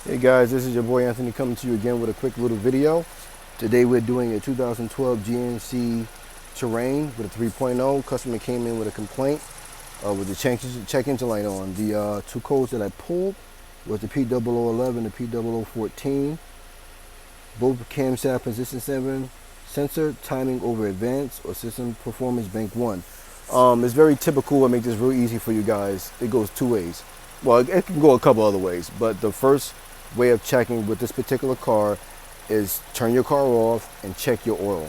Hey guys, this is your boy Anthony coming to you again with a quick little video. Today we're doing a 2012 GMC Terrain with a 3.0. Customer came in with a complaint with the check engine light on. The two codes that I pulled was the p0011 and the p0014. Both camshaft position 7 sensor, timing over advanced or system performance bank 1. It's very typical. I make this real easy for you guys. It goes two ways. Well, it can go a couple other ways, but the first way of checking with this particular car is turn your car off and check your oil.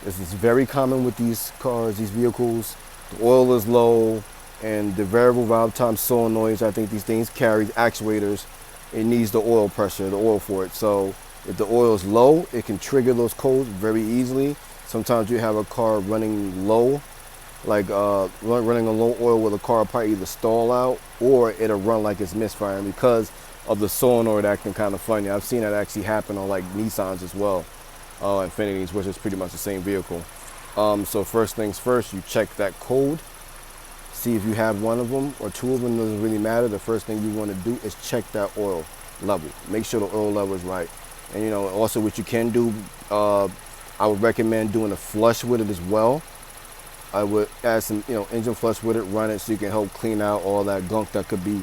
This is very common with these cars, these vehicles. The oil is low and the variable valve time solenoids, I think these things carry actuators. It needs the oil pressure, the oil for it. So if the oil is low, it can trigger those codes very easily. Sometimes you have a car running low, like running on low oil where the car will probably either stall out or it'll run like it's misfiring because of the solenoid acting kind of funny. I've seen that actually happen on like Nissans as well, Infinitis, which is pretty much the same vehicle. So first things first, you check that code, see if you have one of them or two of them, doesn't really matter. The first thing you want to do is check that oil level. Make sure the oil level is right. And you know, also what you can do, I would recommend doing a flush with it as well. I would add some, engine flush with it, run it so you can help clean out all that gunk that could be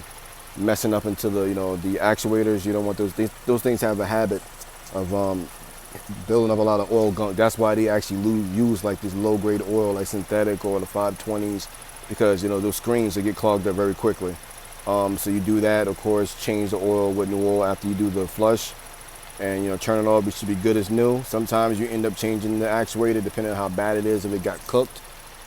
messing up into the, the actuators. You don't want those things. Those things have a habit of building up a lot of oil gunk. That's why they actually use like this low-grade oil, like synthetic or the 520s, because those screens, they get clogged up very quickly. So you do that, of course, change the oil with new oil after you do the flush, and turn it off. It should be good as new. Sometimes you end up changing the actuator depending on how bad it is. If it got cooked,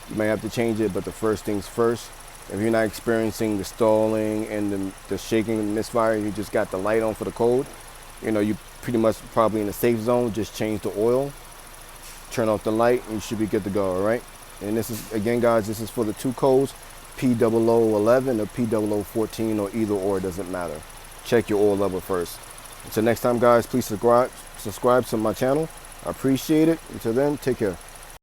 you may have to change it, but the first things first. If you're not experiencing the stalling and the shaking and misfire, you just got the light on for the code, you pretty much probably in the safe zone. Just change the oil, turn off the light, and you should be good to go, all right? And this is, again, guys, this is for the two codes, p0011 or p0014, or either or, it doesn't matter. Check your oil level first. Until next time, guys, please subscribe to my channel. I appreciate it. Until then, take care.